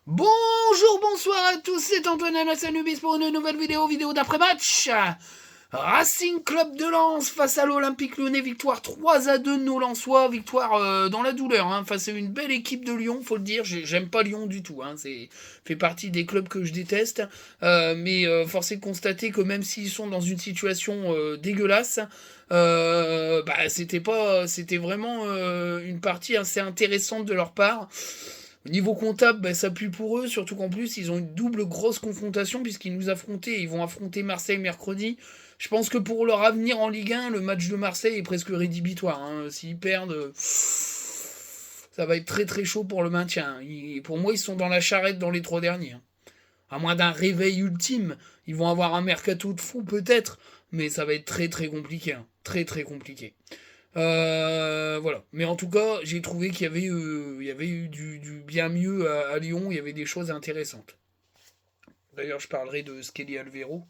Bonjour, bonsoir à tous, c'est Antoine Anubis pour une nouvelle vidéo d'après-match. Racing Club de Lens face à l'Olympique Lyonnais, victoire 3-2 de nos Lensois, victoire dans la douleur, face à une belle équipe de Lyon, faut le dire, j'aime pas Lyon du tout, c'est fait partie des clubs que je déteste, mais force est de constater que même s'ils sont dans une situation dégueulasse, c'était vraiment une partie assez intéressante de leur part. Au niveau comptable, ça pue pour eux, surtout qu'en plus, ils ont une double grosse confrontation puisqu'ils nous affrontaient. Ils vont affronter Marseille mercredi. Je pense que pour leur avenir en Ligue 1, le match de Marseille est presque rédhibitoire. S'ils perdent, ça va être très très chaud pour le maintien. Pour moi, ils sont dans la charrette dans les 3 derniers. À moins d'un réveil ultime, ils vont avoir un mercato de fou peut-être, mais ça va être très très compliqué. Très très compliqué. Voilà. Mais en tout cas, j'ai trouvé qu'il y avait eu du bien mieux à Lyon. Il y avait des choses intéressantes. D'ailleurs, je parlerai de Skelly Alvero.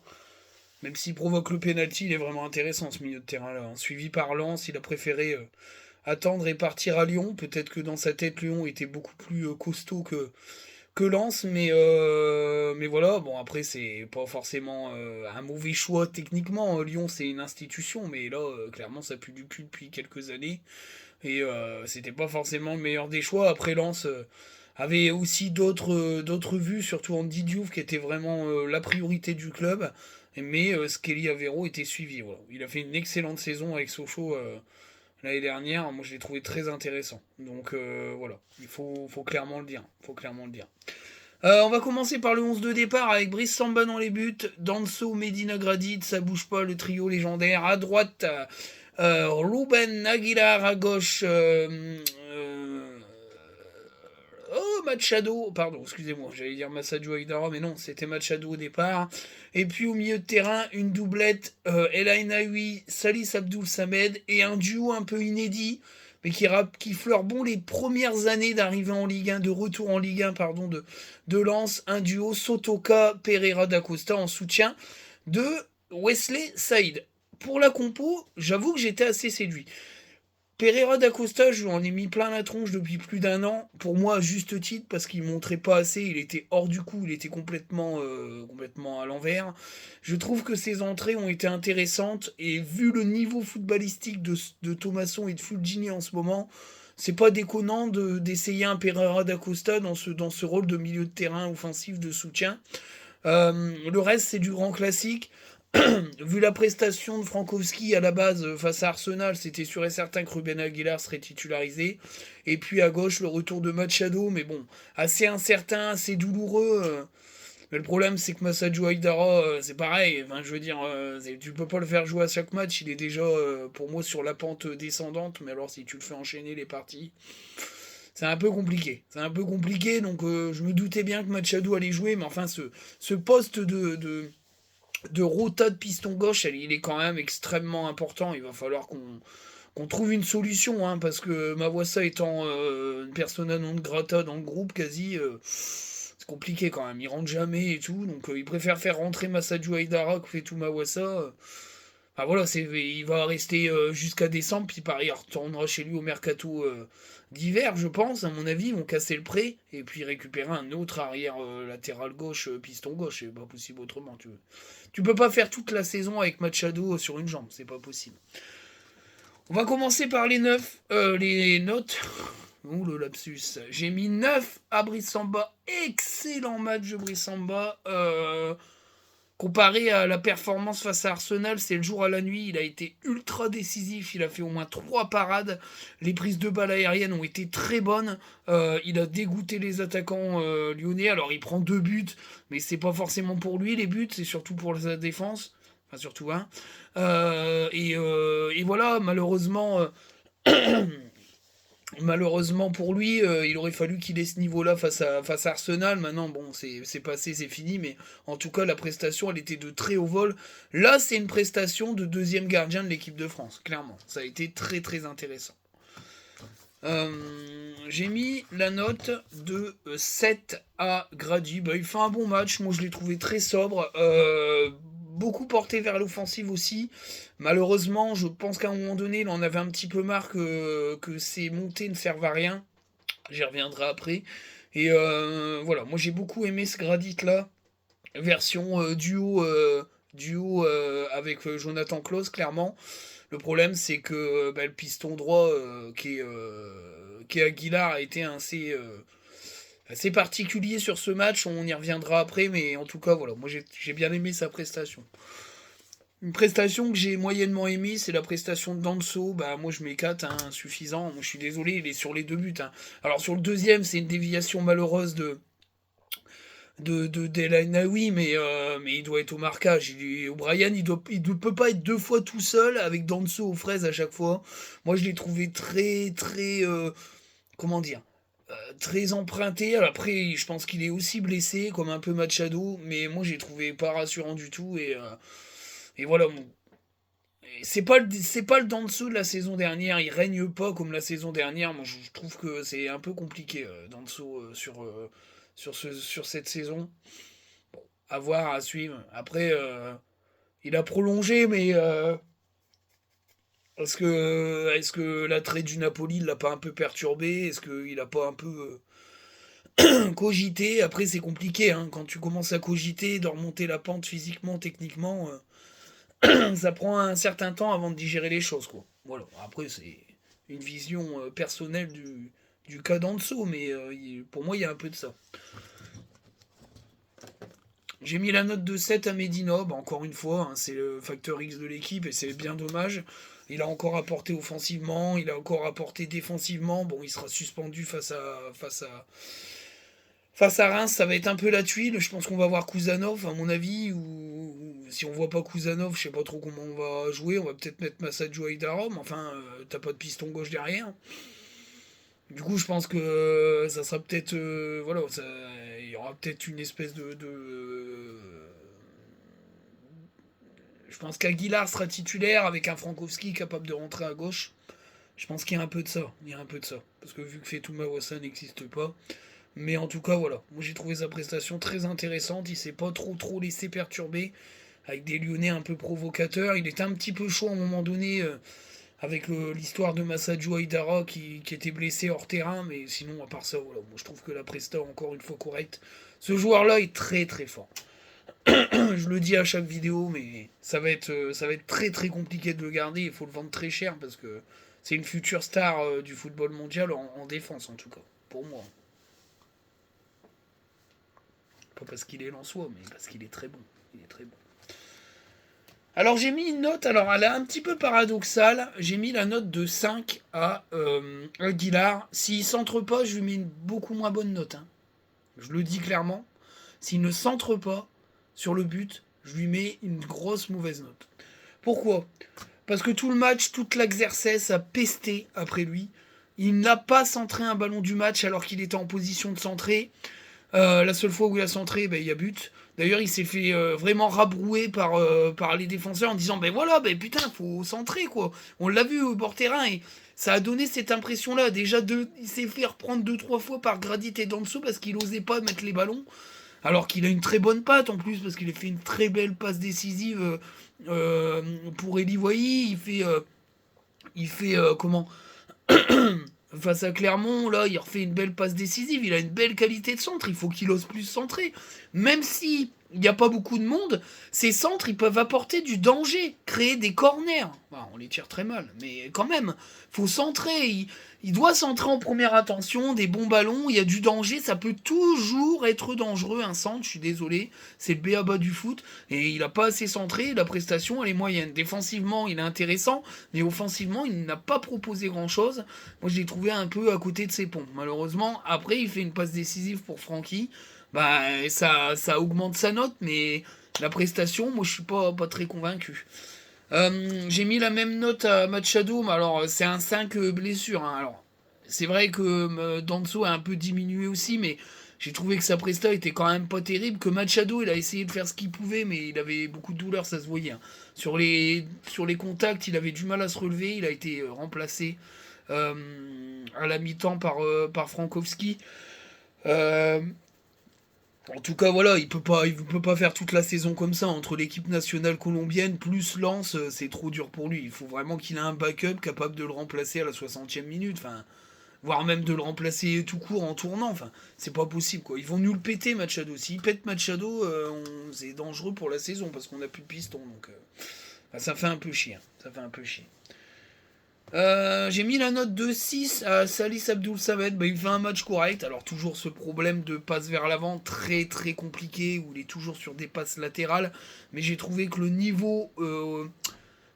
Même s'il provoque le penalty, il est vraiment intéressant ce milieu de terrain-là. Suivi par Lens, il a préféré attendre et partir à Lyon. Peut-être que dans sa tête, Lyon était beaucoup plus costaud que Lens, mais voilà, bon après c'est pas forcément un mauvais choix techniquement. Lyon c'est une institution, mais là clairement ça pue du cul depuis quelques années et c'était pas forcément le meilleur des choix. Après Lens avait aussi d'autres vues, surtout Andy Diouf qui était vraiment la priorité du club, mais Skelly Avero était suivi. Voilà. Il a fait une excellente saison avec Sochaux l'année dernière. Moi je l'ai trouvé très intéressant. Donc voilà, il faut clairement le dire. Faut clairement le dire. On va commencer par le 11 de départ avec Brice Samba dans les buts, Danso, Medina Gradit, ça bouge pas, le trio légendaire. À droite, Ruben Aguilar, à gauche, Machado, pardon, excusez-moi, j'allais dire Massadio Aïdara, mais non, c'était Machado au départ. Et puis au milieu de terrain, une doublette, El Ainaoui, Salis Abdoul Samed, et un duo un peu inédit, mais qui fleure bon les premières années d'arrivée en Ligue 1, de retour en Ligue 1, pardon, de Lens, un duo Sotoka Pereira d'Acosta en soutien de Wesley Saïd. Pour la compo, j'avoue que j'étais assez séduit. Pereira d'Acosta, je lui en ai mis plein la tronche depuis plus d'un an. Pour moi, à juste titre, parce qu'il montrait pas assez, il était hors du coup, il était complètement à l'envers. Je trouve que ses entrées ont été intéressantes, et vu le niveau footballistique de Thomasson et de Fulgini en ce moment, c'est pas déconnant d'essayer un Pereira d'Acosta dans ce rôle de milieu de terrain offensif de soutien. Le reste, c'est du grand classique. Vu la prestation de Frankowski à la base face à Arsenal, c'était sûr et certain que Ruben Aguilar serait titularisé. Et puis à gauche, le retour de Machado, mais bon, assez incertain, assez douloureux. Mais le problème, c'est que Massadio Aïdara, c'est pareil. Enfin, je veux dire, tu peux pas le faire jouer à chaque match. Il est déjà, pour moi, sur la pente descendante. Mais alors, si tu le fais enchaîner les parties, c'est un peu compliqué. C'est un peu compliqué. Donc, je me doutais bien que Machado allait jouer. Mais enfin, ce poste de rota de piston gauche, il est quand même extrêmement important. Il va falloir qu'on trouve une solution, parce que Mawassa étant une persona non grata dans le groupe quasi, c'est compliqué quand même. Il rentre jamais et tout, donc il préfère faire rentrer Massadio Aïdara que fait tout Mawassa. Enfin voilà, il va rester jusqu'à décembre, puis pareil, il retournera chez lui au mercato d'hiver, je pense, à mon avis. Ils vont casser le prêt et puis récupérer un autre arrière latéral gauche, piston gauche. C'est pas possible autrement. Tu peux pas faire toute la saison avec Machado sur une jambe, c'est pas possible. On va commencer par les notes. Ouh le lapsus. J'ai mis 9 à Brissamba. Excellent match de Brissamba. Comparé à la performance face à Arsenal, c'est le jour à la nuit. Il a été ultra décisif. Il a fait au moins 3 parades. Les prises de balles aériennes ont été très bonnes. Il a dégoûté les attaquants lyonnais. Alors il prend 2 buts, mais c'est pas forcément pour lui les buts, c'est surtout pour sa défense. Enfin surtout un. Et voilà, malheureusement pour lui, il aurait fallu qu'il ait ce niveau-là face à Arsenal. Maintenant, bon, c'est passé, c'est fini, mais en tout cas, la prestation, elle était de très haut vol. Là, c'est une prestation de deuxième gardien de l'équipe de France, clairement. Ça a été très très intéressant. J'ai mis la note de 7 à Grady. Il fait un bon match, moi je l'ai trouvé très sobre. Beaucoup porté vers l'offensive aussi. Malheureusement, je pense qu'à un moment donné, il en avait un petit peu marre que ces montées ne servent à rien. J'y reviendrai après. Et voilà, moi j'ai beaucoup aimé ce Gradit là, version duo avec Jonathan Klaus, clairement. Le problème, c'est que le piston droit qui est Aguilar a été assez particulier sur ce match. On y reviendra après, mais en tout cas, voilà, moi j'ai bien aimé sa prestation. Une prestation que j'ai moyennement aimée, c'est la prestation de Danso. Bah, moi je mets 4, hein, insuffisant. Moi je suis désolé, il est sur les deux buts, hein. Alors sur le deuxième, c'est une déviation malheureuse de Delaine Naoui, mais il doit être au marquage. O'Brien, il ne peut pas être deux fois tout seul avec Danso aux fraises à chaque fois. Moi, je l'ai trouvé très, très, comment dire, très emprunté. Alors après, je pense qu'il est aussi blessé, comme un peu Machado, mais moi, j'ai trouvé pas rassurant du tout. Et voilà, bon. C'est pas le Danso de la saison dernière. Il règne pas comme la saison dernière. Moi, je trouve que c'est un peu compliqué, Danso, sur cette saison. À voir, à suivre. Après, il a prolongé, mais est-ce que l'attrait du Napoli l'a pas un peu perturbé? Est-ce qu'il a pas un peu cogité? Après, c'est compliqué, hein. Quand tu commences à cogiter, de remonter la pente physiquement, techniquement, ça prend un certain temps avant de digérer les choses, quoi. Voilà. Après, c'est une vision personnelle du cas d'en dessous, mais pour moi, il y a un peu de ça. J'ai mis la note de 7 à Medina, bah, encore une fois, hein, c'est le facteur X de l'équipe et c'est bien dommage. Il a encore apporté offensivement, il a encore apporté défensivement. Bon, il sera suspendu face à Reims, ça va être un peu la tuile. Je pense qu'on va voir Kouzanov, à mon avis, ou si on voit pas Kouzanov, je sais pas trop comment on va jouer. On va peut-être mettre Massadio Aïdara, mais enfin, t'as pas de piston gauche derrière. Du coup, je pense que ça sera peut-être. Voilà, il y aura peut-être une espèce Je pense qu'Aguilar sera titulaire avec un Frankowski capable de rentrer à gauche. Je pense qu'il y a un peu de ça. Il y a un peu de ça. Parce que vu que Fetou Mawassa n'existe pas. Mais en tout cas, voilà. Moi, j'ai trouvé sa prestation très intéressante. Il s'est pas trop laissé perturber. Avec des Lyonnais un peu provocateurs. Il était un petit peu chaud à un moment donné. Avec l'histoire de Massadio Aïdara qui était blessé hors terrain. Mais sinon, à part ça, voilà. Moi, je trouve que la presta, encore une fois, correcte. Ce joueur-là est très très fort. Je le dis à chaque vidéo, mais ça va être très très compliqué de le garder. Il faut le vendre très cher parce que c'est une future star du football mondial en défense en tout cas, pour moi. Pas parce qu'il est lensois, mais parce qu'il est très bon. Il est très bon. Alors j'ai mis une note, alors elle est un petit peu paradoxale. J'ai mis la note de 5 à Aguilar. S'il centre pas, je lui mets une beaucoup moins bonne note, hein. Je le dis clairement. S'il ne centre pas sur le but, je lui mets une grosse mauvaise note. Pourquoi? Parce que tout le match, toute l'exercice a pesté après lui. Il n'a pas centré un ballon du match alors qu'il était en position de centrer. La seule fois où il a centré, il y a but. D'ailleurs, il s'est fait vraiment rabrouer par les défenseurs en disant ben voilà, putain, faut centrer quoi. On l'a vu au bord terrain et ça a donné cette impression-là. Déjà, il s'est fait reprendre 2-3 fois par Gradit et Danso parce qu'il osait pas mettre les ballons. Alors qu'il a une très bonne patte en plus, parce qu'il a fait une très belle passe décisive pour Eli Wahi. Il fait comment face à Clermont, là, il refait une belle passe décisive. Il a une belle qualité de centre. Il faut qu'il ose plus centrer. Même si il n'y a pas beaucoup de monde, ces centres, ils peuvent apporter du danger, créer des corners. Enfin, on les tire très mal, mais quand même, faut centrer. Il doit centrer en première intention, des bons ballons, il y a du danger, ça peut toujours être dangereux un centre, je suis désolé, c'est le b.a.-ba du foot, et il n'a pas assez centré, la prestation elle est moyenne. Défensivement, il est intéressant, mais offensivement, il n'a pas proposé grand-chose. Moi, je l'ai trouvé un peu à côté de ses pompes, malheureusement. Après, il fait une passe décisive pour Francky, ça augmente sa note, mais la prestation, moi, je suis pas très convaincu. J'ai mis la même note à Machado, mais alors c'est un 5 blessure, hein. Alors, c'est vrai que Danso a un peu diminué aussi, mais j'ai trouvé que sa presta était quand même pas terrible. Que Machado, il a essayé de faire ce qu'il pouvait, mais il avait beaucoup de douleur, ça se voyait, hein. Sur les contacts, il avait du mal à se relever, il a été remplacé à la mi-temps par Frankowski. Euh, En tout cas, voilà, il peut pas faire toute la saison comme ça. Entre l'équipe nationale colombienne plus Lens, c'est trop dur pour lui. Il faut vraiment qu'il ait un backup capable de le remplacer à la 60e minute. Enfin, voire même de le remplacer tout court en tournant. Enfin, c'est pas possible, quoi. Ils vont nous le péter, Machado. S'ils pètent Machado, c'est dangereux pour la saison parce qu'on n'a plus de piston. Donc, enfin, ça fait un peu chier. Ça fait un peu chier. J'ai mis la note de 6 à Salis Abdul Samed. Bah, il fait un match correct. Alors, toujours ce problème de passe vers l'avant, très très compliqué, où il est toujours sur des passes latérales. Mais j'ai trouvé que le niveau.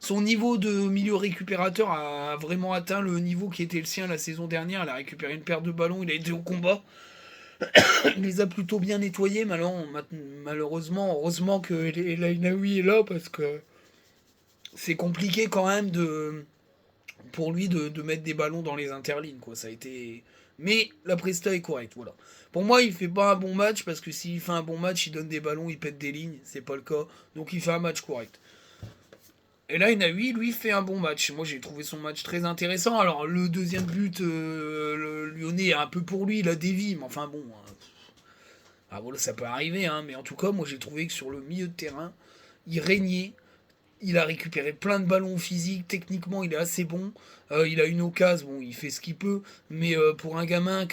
Son niveau de milieu récupérateur a vraiment atteint le niveau qui était le sien la saison dernière. Il a récupéré une paire de ballons, il a été au combat. Il les a plutôt bien nettoyés. Malheureusement, heureusement que Lainaoui est là parce que c'est compliqué quand même pour lui de mettre des ballons dans les interlignes. Quoi. Ça a été... Mais la presta est correcte. Voilà. Pour moi, il fait pas un bon match parce que s'il fait un bon match, il donne des ballons, il pète des lignes. C'est pas le cas. Donc il fait un match correct. Et là, Inaui, lui, fait un bon match. Moi, j'ai trouvé son match très intéressant. Alors, le deuxième but, le Lyonnais, un peu pour lui, il a dévié. Mais enfin, bon. Ah, voilà, ça peut arriver. Hein, mais en tout cas, moi, j'ai trouvé que sur le milieu de terrain, il régnait. Il a récupéré plein de ballons physiques. Techniquement, il est assez bon. Il a une occasion. Bon, il fait ce qu'il peut. Mais pour un gamin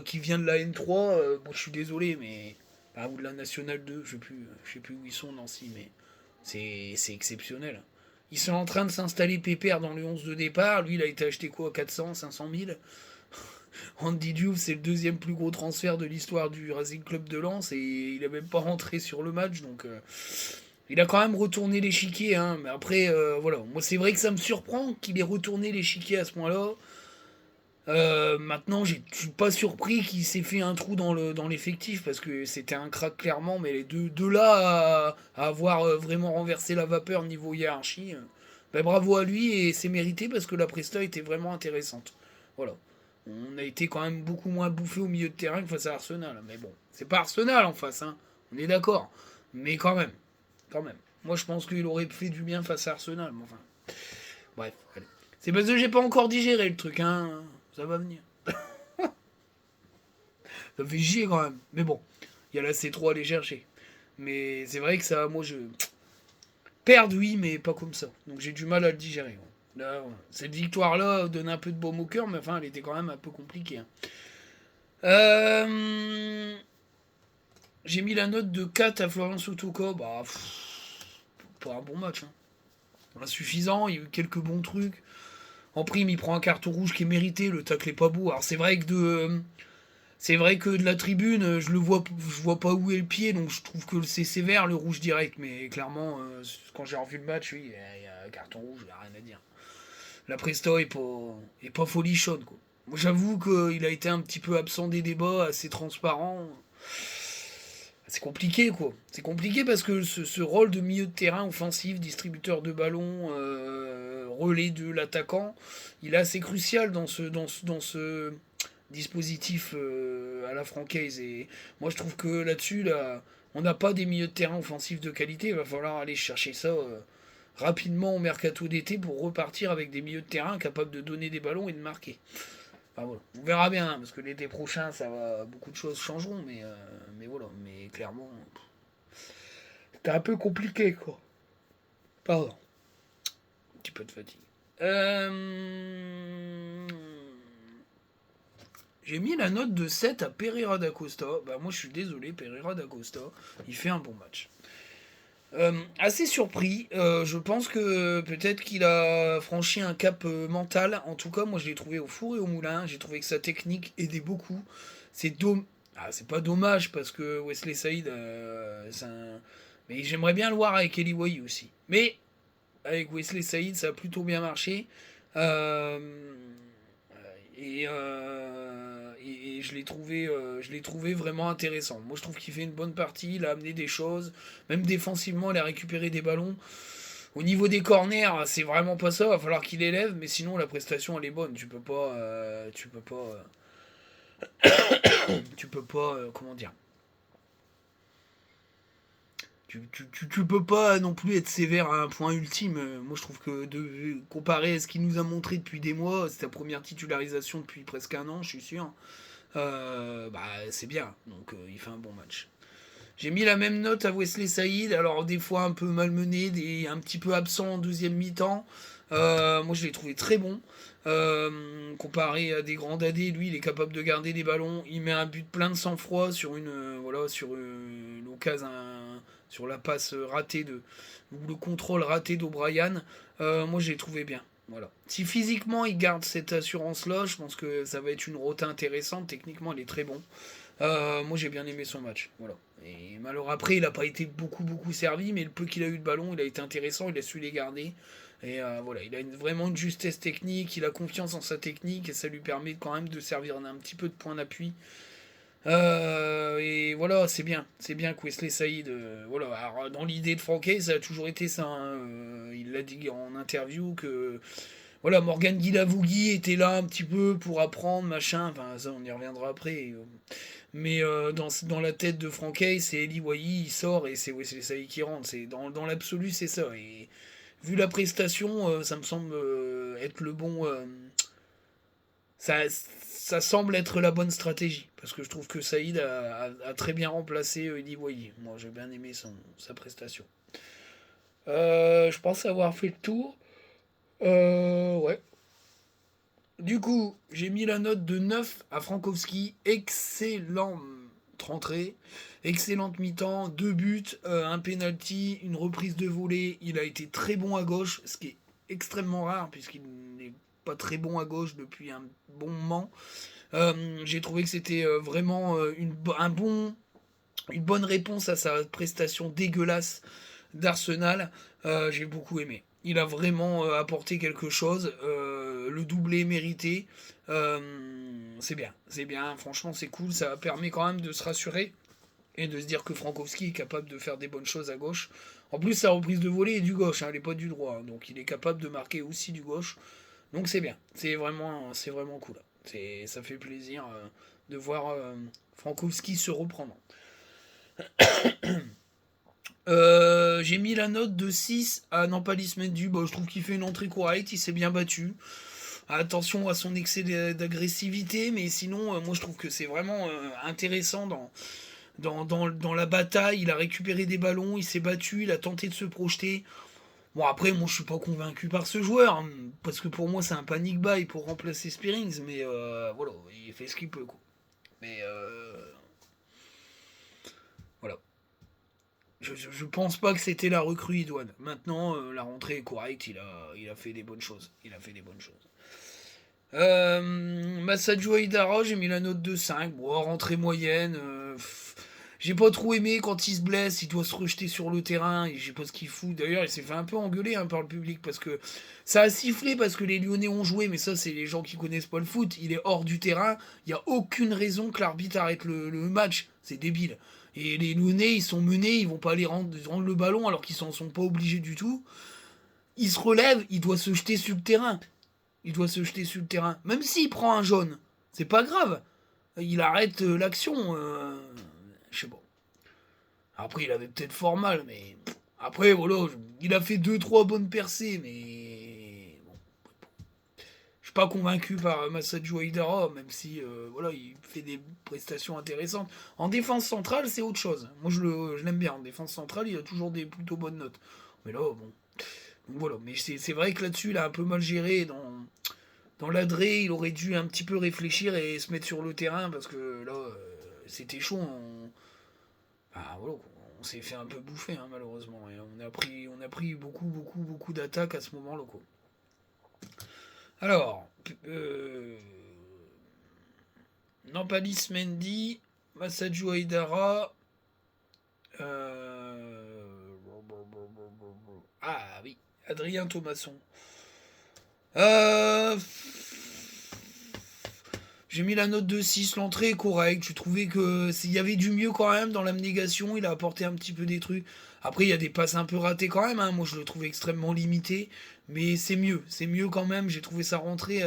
qui vient de la N3, bon, je suis désolé, mais. Ah, ou de la Nationale 2, je sais plus où ils sont, Nancy, mais c'est exceptionnel. Ils sont en train de s'installer pépère dans le 11 de départ. Lui, il a été acheté quoi, 400, 500 000. Andy Diouf, c'est le deuxième plus gros transfert de l'histoire du Racing Club de Lens et il n'a même pas rentré sur le match. Donc, il a quand même retourné l'échiquier. Hein. Mais après, voilà. Moi, c'est vrai que ça me surprend qu'il ait retourné l'échiquier à ce point-là. Maintenant, je suis pas surpris qu'il s'est fait un trou dans l'effectif parce que c'était un crack clairement, mais les deux là à avoir vraiment renversé la vapeur niveau hiérarchie, ben bravo à lui et c'est mérité parce que la presta était vraiment intéressante. Voilà. On a été quand même beaucoup moins bouffé au milieu de terrain que face à Arsenal. Mais bon, c'est pas Arsenal en face, hein. On est d'accord. Mais quand même, quand même. Moi, je pense qu'il aurait fait du bien face à Arsenal. Mais enfin, bref. Allez. C'est parce que j'ai pas encore digéré le truc, hein. Ça va venir. Ça fait chier quand même. Mais bon, il y a la C3 à aller chercher. Mais c'est vrai que ça, moi, je. Perdre, oui, mais pas comme ça. Donc j'ai du mal à le digérer. Là, ouais. Cette victoire-là donne un peu de baume au cœur, mais enfin, elle était quand même un peu compliquée. Hein. Euh... J'ai mis la note de 4 à Florence Otoka. Bah, pas un bon match. Hein. Insuffisant, il y a eu quelques bons trucs. En prime, il prend un carton rouge qui est mérité, le tacle est pas beau. Alors c'est vrai que de la tribune, je vois pas où est le pied, donc je trouve que c'est sévère le rouge direct. Mais clairement, quand j'ai revu le match, oui, il y a un carton rouge, il n'y a rien à dire. La Presto est pas folichonne, quoi. Moi, j'avoue qu'il a été un petit peu absent des débats, assez transparent. C'est compliqué, quoi. C'est compliqué parce que ce rôle de milieu de terrain offensif, distributeur de ballon, relais de l'attaquant, il est assez crucial dans ce dispositif à la francaise. Et moi, je trouve que là-dessus, là, on n'a pas des milieux de terrain offensifs de qualité. Il va falloir aller chercher ça rapidement au mercato d'été pour repartir avec des milieux de terrain capables de donner des ballons et de marquer. Enfin, voilà. On verra bien, hein, parce que l'été prochain, beaucoup de choses changeront, mais voilà. Mais clairement, c'était un peu compliqué, quoi. Pardon. Un petit peu de fatigue. J'ai mis la note de 7 à Pereira da Costa. Bah, moi, je suis désolé, Pereira da Costa, il fait un bon match. Assez surpris. Je pense que peut-être qu'il a franchi un cap mental. En tout cas, moi je l'ai trouvé au four et au moulin. J'ai trouvé que sa technique aidait beaucoup. C'est pas dommage parce que Wesley Saïd, mais j'aimerais bien le voir avec Eli Wahi aussi. Mais avec Wesley Saïd, ça a plutôt bien marché. Euh, et je l'ai trouvé vraiment intéressant. Moi, je trouve qu'il fait une bonne partie. Il a amené des choses. Même défensivement, il a récupéré des ballons. Au niveau des corners, c'est vraiment pas ça. Il va falloir qu'il élève, mais sinon la prestation elle est bonne. Tu peux pas, comment dire. Tu peux pas non plus être sévère à un point ultime. Moi, je trouve que comparé à ce qu'il nous a montré depuis des mois, c'est sa première titularisation depuis presque un an, je suis sûr. Bah, c'est bien. Donc, il fait un bon match. J'ai mis la même note à Wesley Saïd. Alors, des fois un peu malmené, un petit peu absent en deuxième mi-temps. Moi, je l'ai trouvé très bon. Comparé à des grands dadés, lui, il est capable de garder des ballons. Il met un but plein de sang-froid sur l'occasion, sur la passe ratée ou le contrôle raté d'O'Brien. Moi, je l'ai trouvé bien. Voilà. Si physiquement il garde cette assurance-là, je pense que ça va être une rota intéressante. Techniquement, il est très bon. Moi, j'ai bien aimé son match. Voilà. Et malheureusement, après, il n'a pas été beaucoup servi, mais le peu qu'il a eu de ballon, il a été intéressant, il a su les garder. Et voilà, il a vraiment une justesse technique, il a confiance en sa technique, et ça lui permet quand même de servir d'un petit peu de point d'appui. Et voilà, c'est bien que Wesley Saïd, voilà. Alors, dans l'idée de Franquet, ça a toujours été ça, hein. Il l'a dit en interview que voilà, Morgan Guilavogui était là un petit peu pour apprendre, machin, enfin ça on y reviendra après. Mais dans la tête de Franquet, c'est Eli Wahi, il sort et c'est Wesley Saïd qui rentre. Dans l'absolu, c'est ça. Et vu la prestation, ça me semble être le bon. Ça semble être la bonne stratégie. Parce que je trouve que Saïd a très bien remplacé Eli Wahi. Moi j'ai bien aimé sa prestation. Je pense avoir fait le tour. Ouais. Du coup, j'ai mis la note de 9 à Frankowski. Excellente rentrée, excellente mi-temps, 2 buts, un penalty, une reprise de volée. Il a été très bon à gauche, ce qui est extrêmement rare puisqu'il n'est pas très bon à gauche depuis un bon moment. J'ai trouvé que c'était vraiment une bonne réponse à sa prestation dégueulasse d'Arsenal. J'ai beaucoup aimé. Il a vraiment apporté quelque chose. Le doublé mérité. C'est bien. Franchement, c'est cool. Ça permet quand même de se rassurer et de se dire que Frankowski est capable de faire des bonnes choses à gauche. En plus, sa reprise de volée est du gauche, hein, elle n'est pas du droit. Hein, donc il est capable de marquer aussi du gauche. Donc c'est bien. C'est vraiment cool. Ça fait plaisir de voir Frankowski se reprendre. J'ai mis la note de 6 à Nampalis Mendy. Bah, je trouve qu'il fait une entrée correcte, il s'est bien battu. Attention à son excès d'agressivité, mais sinon, moi je trouve que c'est vraiment intéressant dans la bataille. Il a récupéré des ballons, il s'est battu, il a tenté de se projeter. Bon, après, moi je suis pas convaincu par ce joueur, hein, parce que pour moi c'est un panic buy pour remplacer Spearings, mais voilà, il fait ce qu'il peut, quoi. Mais voilà. Je pense pas que c'était la recrue idoine. Maintenant, la rentrée est correcte, il a fait des bonnes choses. Il a fait des bonnes choses. Massadio Aidara, j'ai mis la note de 5. Bon, rentrée moyenne. J'ai pas trop aimé quand il se blesse, il doit se rejeter sur le terrain, et je sais pas ce qu'il fout. D'ailleurs, il s'est fait un peu engueuler hein, par le public parce que ça a sifflé parce que les Lyonnais ont joué, mais ça, c'est les gens qui connaissent pas le foot. Il est hors du terrain, il y a aucune raison que l'arbitre arrête le match. C'est débile. Et les Lyonnais, ils sont menés, ils vont pas aller rendre le ballon alors qu'ils s'en sont pas obligés du tout. Il se relève, il doit se jeter sur le terrain. Il doit se jeter sur le terrain. Même s'il prend un jaune, c'est pas grave. Il arrête l'action. Je sais pas. Après, il avait peut-être fort mal, mais. Après, voilà, il a fait 2-3 bonnes percées, mais. Bon. Je suis pas convaincu par Massadio Aidara, même si voilà, il fait des prestations intéressantes. En défense centrale, c'est autre chose. Moi, je l'aime bien. En défense centrale, il a toujours des plutôt bonnes notes. Mais là, bon. Donc voilà. Mais c'est vrai que là-dessus, il a un peu mal géré. Dans l'adré, il aurait dû un petit peu réfléchir et se mettre sur le terrain parce que là, c'était chaud. Ah, voilà, on s'est fait un peu bouffer, hein, malheureusement. Et on a pris beaucoup d'attaques à ce moment-là. Quoi. Alors, Nampalis Mendy, Massadio Aidara. Ah oui, Adrien Thomasson. J'ai mis la note de 6, l'entrée est correcte. Je trouvais que s'il y avait du mieux quand même dans l'abnégation, il a apporté un petit peu des trucs. Après, il y a des passes un peu ratées quand même. Hein. Moi, je le trouvais extrêmement limité. Mais c'est mieux. C'est mieux quand même. J'ai trouvé sa rentrée.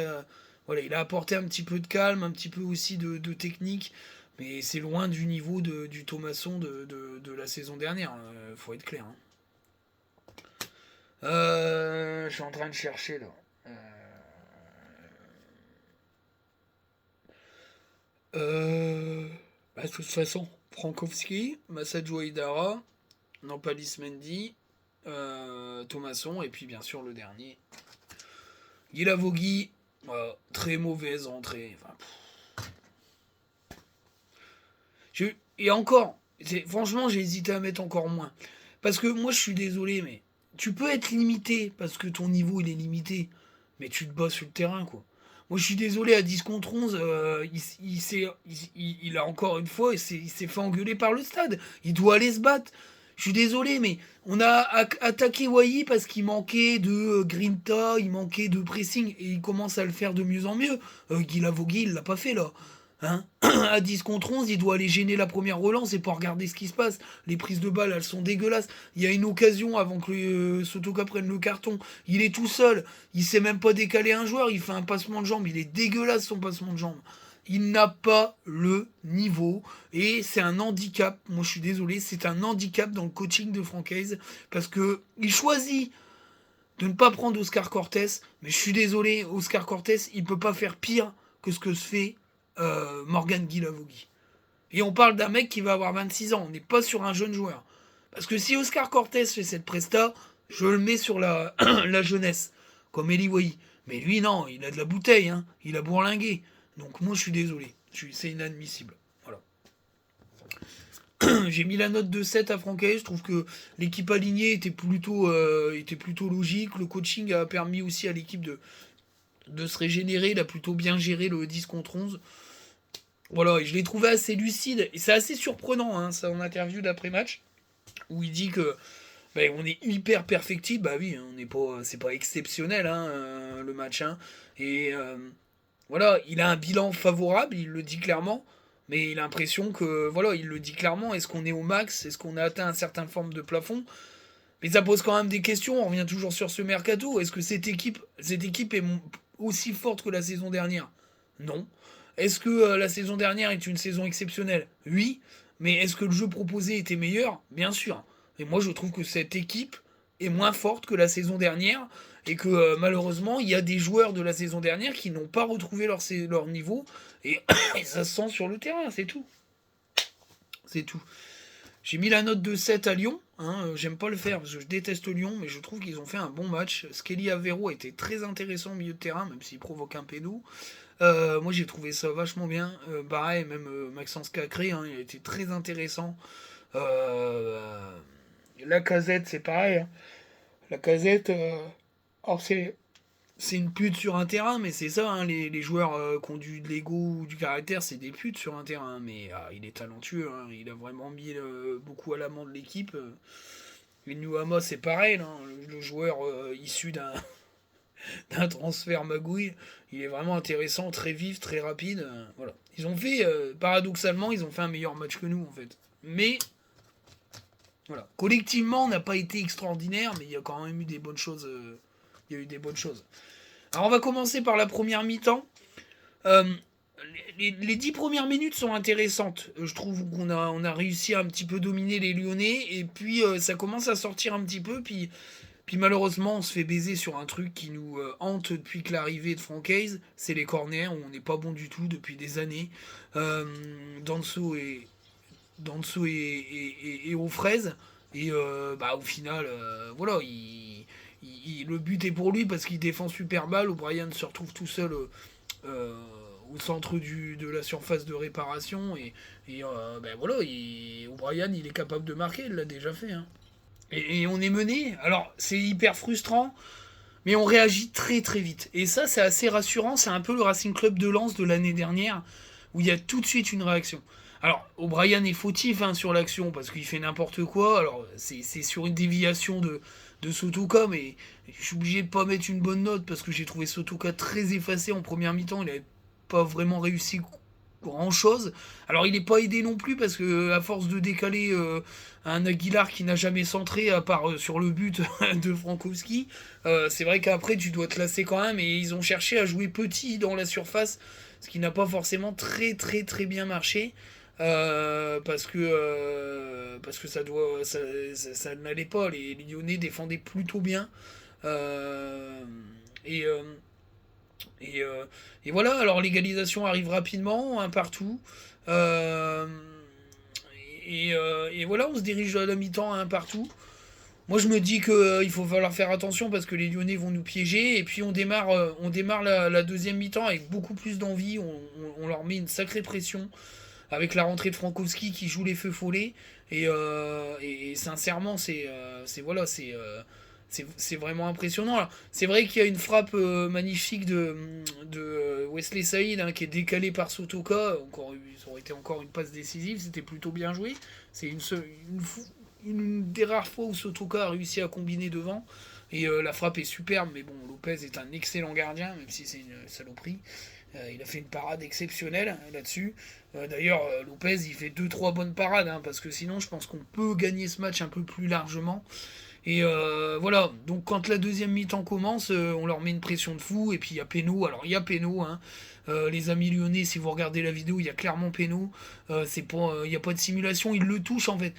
Voilà, il a apporté un petit peu de calme, un petit peu aussi de technique. Mais c'est loin du niveau du Thomasson de la saison dernière. Faut être clair. Hein. Je suis en train de chercher là. De toute façon, Frankowski, Massadio Aidara, Nampalis Mendy, Thomasson, et puis bien sûr le dernier, Guilavogui, très mauvaise entrée. Enfin, et encore, franchement, j'ai hésité à mettre encore moins. Parce que moi, je suis désolé, mais tu peux être limité parce que ton niveau il est limité, mais tu te bats sur le terrain, quoi. Moi, je suis désolé, à 10 contre 11, il a encore une fois, il s'est fait engueuler par le stade. Il doit aller se battre. Je suis désolé, mais on a attaqué Wai parce qu'il manquait de grinta, il manquait de pressing, et il commence à le faire de mieux en mieux. Guilavogui, il l'a pas fait, là. Hein. À 10 contre 11, il doit aller gêner la première relance et pas regarder ce qui se passe. Les prises de balles, elles sont dégueulasses. Il y a une occasion avant que Sotoka prenne le carton. Il est tout seul. Il sait même pas décaler un joueur. Il fait un passement de jambe. Il est dégueulasse son passement de jambe. Il n'a pas le niveau et c'est un handicap. Moi, je suis désolé, c'est un handicap dans le coaching de Francaise parce que il choisit de ne pas prendre Oscar Cortés. Mais je suis désolé, Oscar Cortés, il peut pas faire pire que ce que se fait Morgan Guilavogui. Et on parle d'un mec qui va avoir 26 ans. On n'est pas sur un jeune joueur. Parce que si Oscar Cortés fait cette presta, je le mets sur la, la jeunesse, comme Eli Wahi. Mais lui, non, il a de la bouteille. Hein. Il a bourlingué. Donc moi, je suis désolé. C'est inadmissible. Voilà. J'ai mis la note de 7 à Francaise. Je trouve que l'équipe alignée était plutôt logique. Le coaching a permis aussi à l'équipe de se régénérer. Il a plutôt bien géré le 10 contre 11. Voilà, et je l'ai trouvé assez lucide. Et c'est assez surprenant, hein, ça, en interview d'après-match, où il dit que on est hyper perfectible. Bah oui, on n'est pas, c'est pas exceptionnel, hein, le match. Hein. Et voilà, il a un bilan favorable, il le dit clairement. Mais il a l'impression que, voilà, il le dit clairement. Est-ce qu'on est au max? Est-ce qu'on a atteint un certain forme de plafond? Mais ça pose quand même des questions. On revient toujours sur ce mercato. Est-ce que cette équipe est aussi forte que la saison dernière? Non. Est-ce que la saison dernière est une saison exceptionnelle? Oui. Mais est-ce que le jeu proposé était meilleur? Bien sûr. Et moi, je trouve que cette équipe est moins forte que la saison dernière. Et que malheureusement, il y a des joueurs de la saison dernière qui n'ont pas retrouvé leur niveau. Et, et ça se sent sur le terrain, c'est tout. C'est tout. J'ai mis la note de 7 à Lyon. Hein, j'aime pas le faire parce que je déteste Lyon, mais je trouve qu'ils ont fait un bon match. Skelly Avero était très intéressant au milieu de terrain, même s'il provoque un pédo. Moi j'ai trouvé ça vachement bien. Pareil, même Maxence Cacré, hein, il a été très intéressant. La Casette, c'est pareil. Hein. La Casette, alors c'est une pute sur un terrain, mais c'est ça, hein, les joueurs qui ont de l'ego ou du caractère, c'est des putes sur un terrain. Mais il est talentueux, hein, il a vraiment mis beaucoup à l'amende de l'équipe. Et Nuama, c'est pareil, hein, le joueur issu d'un transfert magouille, il est vraiment intéressant, très vif, très rapide. Voilà. Ils ont fait, paradoxalement, ils ont fait un meilleur match que nous, en fait. Mais, voilà. Collectivement, on n'a pas été extraordinaire, mais il y a quand même eu des bonnes choses. Il y a eu des bonnes choses. Alors, on va commencer par la première mi-temps. Les 10 premières minutes sont intéressantes. Je trouve qu'on on a réussi à un petit peu dominer les Lyonnais. Et puis, ça commence à sortir un petit peu. Puis malheureusement, on se fait baiser sur un truc qui nous hante depuis que l'arrivée de Francaise. C'est les corners, où on n'est pas bon du tout depuis des années. Danso et aux fraises. Et au final, voilà, le but est pour lui parce qu'il défend super mal. O'Brien se retrouve tout seul au centre de la surface de réparation. Et voilà, O'Brien, il est capable de marquer, il l'a déjà fait. Hein. Et on est mené. Alors, c'est hyper frustrant, mais on réagit très très vite. Et ça, c'est assez rassurant. C'est un peu le Racing Club de Lens de l'année dernière, où il y a tout de suite une réaction. Alors, O'Brien est fautif sur l'action, parce qu'il fait n'importe quoi. Alors, c'est sur une déviation de Sotoka, mais je suis obligé de pas mettre une bonne note, parce que j'ai trouvé Sotoka très effacé en première mi-temps. Il n'avait pas vraiment réussi grand chose. Alors il n'est pas aidé non plus parce que à force de décaler un Aguilar qui n'a jamais centré à part sur le but de Frankowski, c'est vrai qu'après tu dois te lasser quand même et ils ont cherché à jouer petit dans la surface, ce qui n'a pas forcément très très très bien marché. Parce que ça n'allait pas. Les Lyonnais défendaient plutôt bien. Et et voilà, alors l'égalisation arrive rapidement, un partout. Et voilà, on se dirige à la mi-temps, un partout. Moi, je me dis qu'il faut falloir faire attention parce que les Lyonnais vont nous piéger. Et puis, on démarre la deuxième mi-temps avec beaucoup plus d'envie. On leur met une sacrée pression avec la rentrée de Frankowski qui joue les feux follets. Et sincèrement, voilà, c'est vraiment impressionnant. Alors, c'est vrai qu'il y a une frappe magnifique de Wesley Saïd hein, qui est décalée par Sotoka. Ça aurait été encore une passe décisive. C'était plutôt bien joué. C'est une des rares fois où Sotoka a réussi à combiner devant. Et la frappe est superbe, mais bon, Lopez est un excellent gardien, même si c'est une saloperie. Il a fait une parade exceptionnelle hein, là-dessus. D'ailleurs, Lopez, il fait deux trois bonnes parades, hein, parce que sinon, je pense qu'on peut gagner ce match un peu plus largement. Et voilà, donc quand la deuxième mi-temps commence, on leur met une pression de fou, et puis il y a Péno, alors il y a Péno, hein. Les amis lyonnais, si vous regardez la vidéo, il y a clairement Péno, il n'y a pas de simulation, il le touche en fait.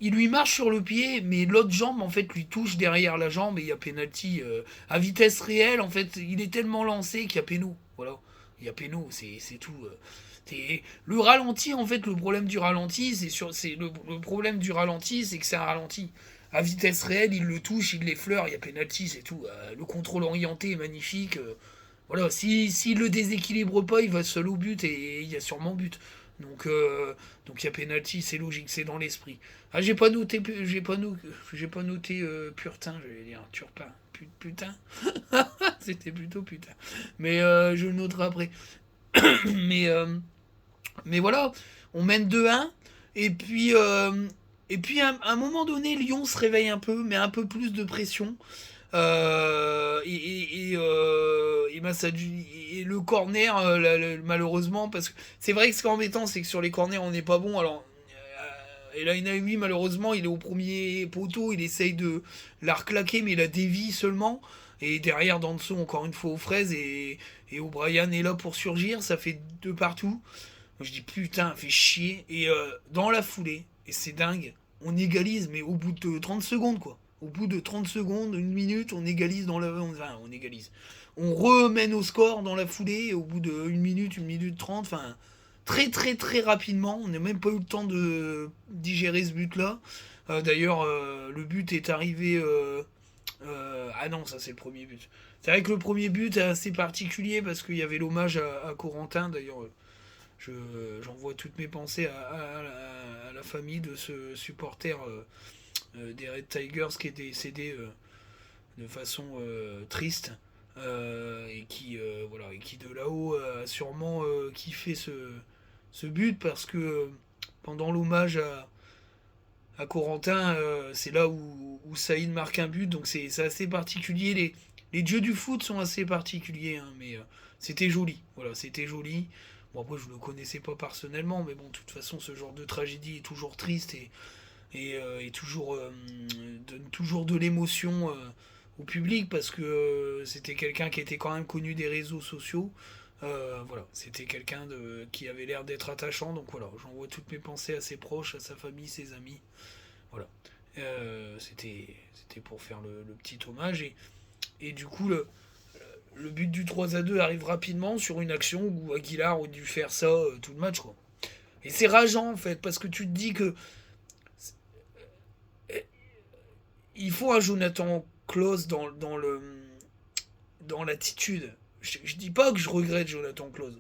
Il lui marche sur le pied, mais l'autre jambe en fait lui touche derrière la jambe et il y a penalty à vitesse réelle. En fait, il est tellement lancé qu'il y a péno. Voilà, il y a péno, c'est tout. Le ralenti en fait, le problème du ralenti, le problème du ralenti, c'est que c'est un ralenti. À vitesse réelle, il le touche, il l'effleure, il y a penalty, c'est tout. Le contrôle orienté est magnifique. Voilà, s'il le déséquilibre pas, il va seul au but et il y a sûrement but. Donc il y a penalty, c'est logique, c'est dans l'esprit. Ah, j'ai pas noté Purtin, j'allais dire Turpin. Putain, c'était plutôt putain. Mais je le noterai après. mais mais voilà, on mène 2-1 et puis à un moment donné, Lyon se réveille un peu, mais un peu plus de pression. Et le corner, malheureusement, parce que c'est vrai que ce qui est embêtant, c'est que sur les corners, on n'est pas bon. Alors, et là, lui, malheureusement, il est au premier poteau, il essaye de la reclaquer, mais il a dévie seulement. Et derrière, Danso, encore une fois, aux fraises, et O'Brien est là pour surgir, ça fait de partout. Je dis putain, fait chier. Et dans la foulée, et c'est dingue, on égalise, mais au bout de 30 secondes, quoi. Au bout de 30 secondes, une minute, on égalise on égalise. On remène au score dans la foulée, au bout de une minute 30, enfin, très très très rapidement. On n'a même pas eu le temps de digérer ce but-là. D'ailleurs, le but est arrivé. Ah non, ça c'est le premier but. C'est vrai que le premier but est assez particulier parce qu'il y avait l'hommage à Corentin. D'ailleurs, j'envoie toutes mes pensées à la famille de ce supporter des Red Tigers qui est décédé de façon triste et qui de là-haut a sûrement kiffé ce but parce que pendant l'hommage à Corentin, c'est là où Saïd marque un but, donc c'est assez particulier. Les dieux du foot sont assez particuliers, hein, mais c'était joli. Voilà, c'était joli. Bon, après, je ne le connaissais pas personnellement, mais bon, de toute façon, ce genre de tragédie est toujours triste et toujours, donne toujours de l'émotion au public parce que c'était quelqu'un qui était quand même connu des réseaux sociaux. Voilà, c'était quelqu'un qui avait l'air d'être attachant, donc voilà, j'envoie toutes mes pensées à ses proches, à sa famille, ses amis. Voilà. C'était pour faire le petit hommage et du coup le but du 3-2 arrive rapidement sur une action où Aguilar aurait dû faire ça tout le match quoi. Et c'est rageant en fait parce que tu te dis que il faut un Jonathan Klaus dans l'attitude. Je dis pas que je regrette Jonathan Klaus.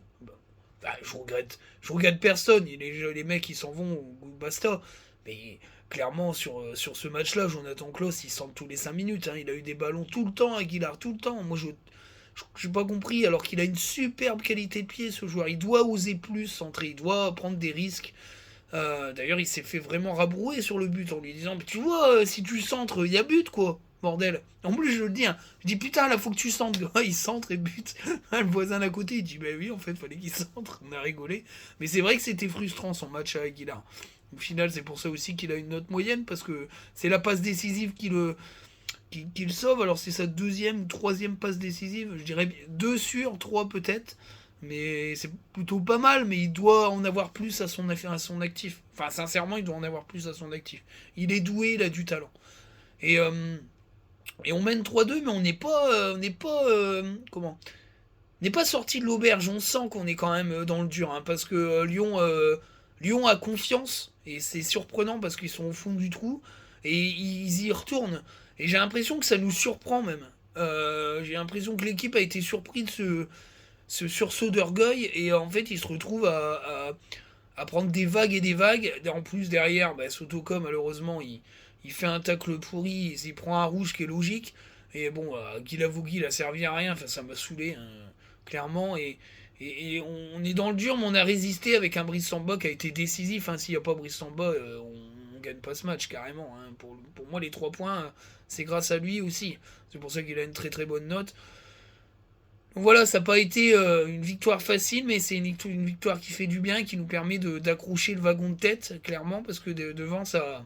Bah, je regrette personne. Les mecs ils s'en vont, basta. Mais clairement sur ce match-là, Jonathan Klaus il centre tous les 5 minutes. Hein. Il a eu des ballons tout le temps, Aguilar tout le temps. Moi j'ai pas compris. Alors qu'il a une superbe qualité de pied ce joueur. Il doit oser plus centrer. Il doit prendre des risques. D'ailleurs, il s'est fait vraiment rabrouer sur le but en lui disant mais tu vois, si tu centres, il y a but quoi, bordel. En plus, je le dis, hein, je dis putain, là faut que tu centres. Il centre et but. Le voisin d'à côté, il dit bah oui, en fait, fallait qu'il centre. On a rigolé. Mais c'est vrai que c'était frustrant son match à Aguilar. Au final, c'est pour ça aussi qu'il a une note moyenne parce que c'est la passe décisive qui le sauve. Alors, c'est sa deuxième ou troisième passe décisive. Je dirais 2 sur 3 peut-être. Mais c'est plutôt pas mal, mais il doit en avoir plus à son actif. Enfin, sincèrement, il doit en avoir plus à son actif. Il est doué, il a du talent. Et, euh, et on mène 3-2, mais comment on n'est pas sorti de l'auberge. On sent qu'on est quand même dans le dur, hein, parce que Lyon a confiance, et c'est surprenant parce qu'ils sont au fond du trou. et ils y retournent. Et j'ai l'impression que ça nous surprend même. J'ai l'impression que l'équipe a été surprise de ce sursaut d'orgueil, et en fait ils se retrouvent à prendre des vagues et des vagues. En plus derrière, Sotoko malheureusement il fait un tacle pourri, il prend un rouge qui est logique. Et bon, Guilavogui il a servi à rien, enfin ça m'a saoulé, hein, clairement. Et on est dans le dur, mais on a résisté avec un Brice Samba qui a été décisif. Hein. S'il n'y a pas Brice Samba, on gagne pas ce match carrément. Hein. Pour moi, les 3 points, c'est grâce à lui aussi. C'est pour ça qu'il a une très très bonne note. Donc voilà, ça n'a pas été une victoire facile, mais c'est une victoire qui fait du bien, qui nous permet d'accrocher le wagon de tête, clairement, parce que devant ça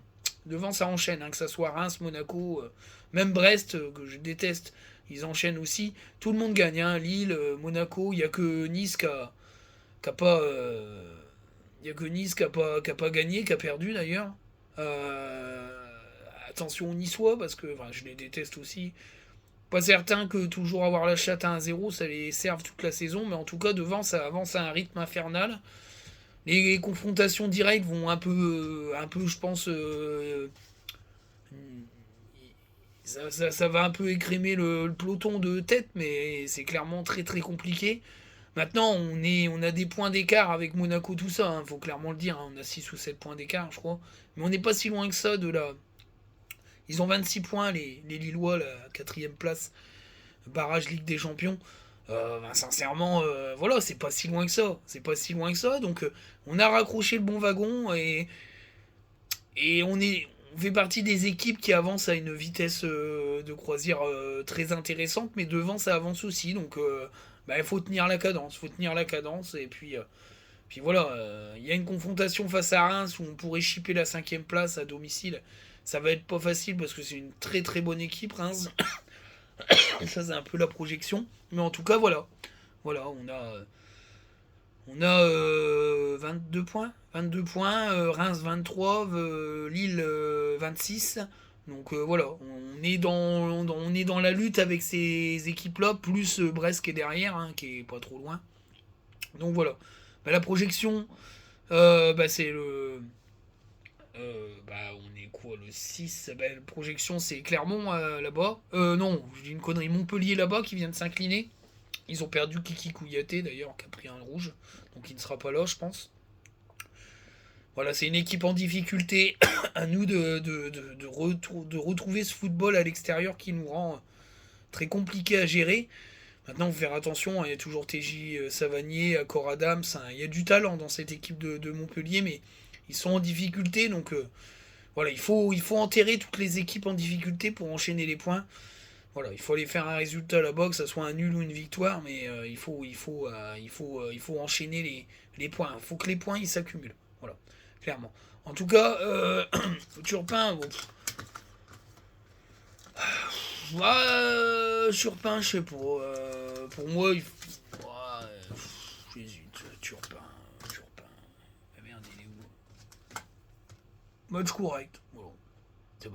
enchaîne, hein, que ça soit Reims, Monaco, même Brest, que je déteste, ils enchaînent aussi. Tout le monde gagne, hein, Lille, Monaco, il n'y a que Nice qui a pas. Il y a que Nice qui a pas gagné, qui a perdu d'ailleurs. Euh, Attention aux Niçois, parce que je les déteste aussi. Pas certain que toujours avoir la chatte à 1-0, ça les serve toute la saison, mais en tout cas, devant, ça avance à un rythme infernal. Les confrontations directes vont un peu je pense, ça va un peu écrémer le peloton de tête, mais c'est clairement très très compliqué. Maintenant, on a des points d'écart avec Monaco, tout ça, hein, faut clairement le dire. Hein, on a 6 ou 7 points d'écart, je crois. Mais on n'est pas si loin que ça de là. Ils ont 26 points, les Lillois, la 4ème place, barrage Ligue des Champions. Sincèrement, voilà, c'est pas si loin que ça. C'est pas si loin que ça. Donc, on a raccroché le bon wagon et on fait partie des équipes qui avancent à une vitesse de croisière très intéressante, mais devant ça avance aussi. Donc, il faut tenir la cadence. Faut tenir la cadence. Et puis voilà, il y a une confrontation face à Reims où on pourrait chipper la 5ème place à domicile. Ça va être pas facile parce que c'est une très très bonne équipe, Reims. Ça, c'est un peu la projection. Mais en tout cas, voilà. Voilà, on a 22 points. 22 points, Reims 23, Lille 26. Donc voilà, on est dans la lutte avec ces équipes-là, plus Brest qui est derrière, hein, qui est pas trop loin. Donc voilà. La projection, c'est le. On est quoi, le 6. La projection, c'est Clermont là-bas. Non, je dis une connerie. Montpellier là-bas qui vient de s'incliner. Ils ont perdu Kiki Kouyaté d'ailleurs, qui a pris un rouge. Donc il ne sera pas là, je pense. Voilà, c'est une équipe en difficulté. À nous de retrouver ce football à l'extérieur qui nous rend très compliqué à gérer. Maintenant, il faut faire attention, hein, il y a toujours TJ Savanier, Accor Adams. Hein, il y a du talent dans cette équipe de Montpellier, mais ils sont en difficulté. Donc voilà, il faut enterrer toutes les équipes en difficulté pour enchaîner les points. Voilà, il faut aller faire un résultat là-bas, que ça soit un nul ou une victoire, mais il faut enchaîner les points. Il faut que les points ils s'accumulent. Voilà, clairement. En tout cas, Turpin, bon, Turpin, je sais pas. Pour moi, j'hésite. Turpin. Merde, il est où? Match correct. Voilà.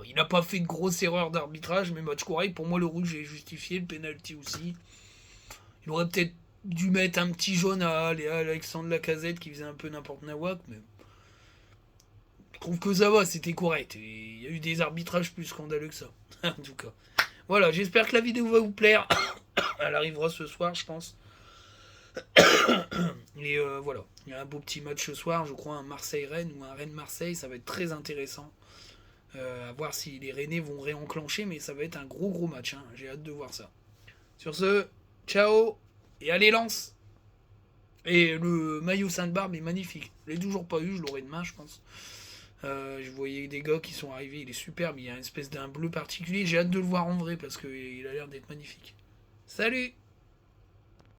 Il n'a pas fait de grosse erreur d'arbitrage, mais match correct. Pour moi, le rouge est justifié, le penalty aussi. Il aurait peut-être dû mettre un petit jaune à Alexandre Lacazette qui faisait un peu n'importe nawak, mais je trouve que ça va, c'était correct. Et il y a eu des arbitrages plus scandaleux que ça, en tout cas. Voilà, j'espère que la vidéo va vous plaire. Elle arrivera ce soir, je pense. Et voilà, il y a un beau petit match ce soir, je crois un Marseille-Rennes ou un Rennes-Marseille, ça va être très intéressant. À voir si les Rennais vont réenclencher, mais ça va être un gros match, hein. J'ai hâte de voir ça. Sur ce, ciao, et allez lance. Et le maillot Sainte-Barbe est magnifique. Je l'ai toujours pas eu, je l'aurai demain, je pense. Je voyais des gars qui sont arrivés, il est superbe, il y a une espèce d'un bleu particulier. J'ai hâte de le voir en vrai parce qu'il a l'air d'être magnifique. Salut!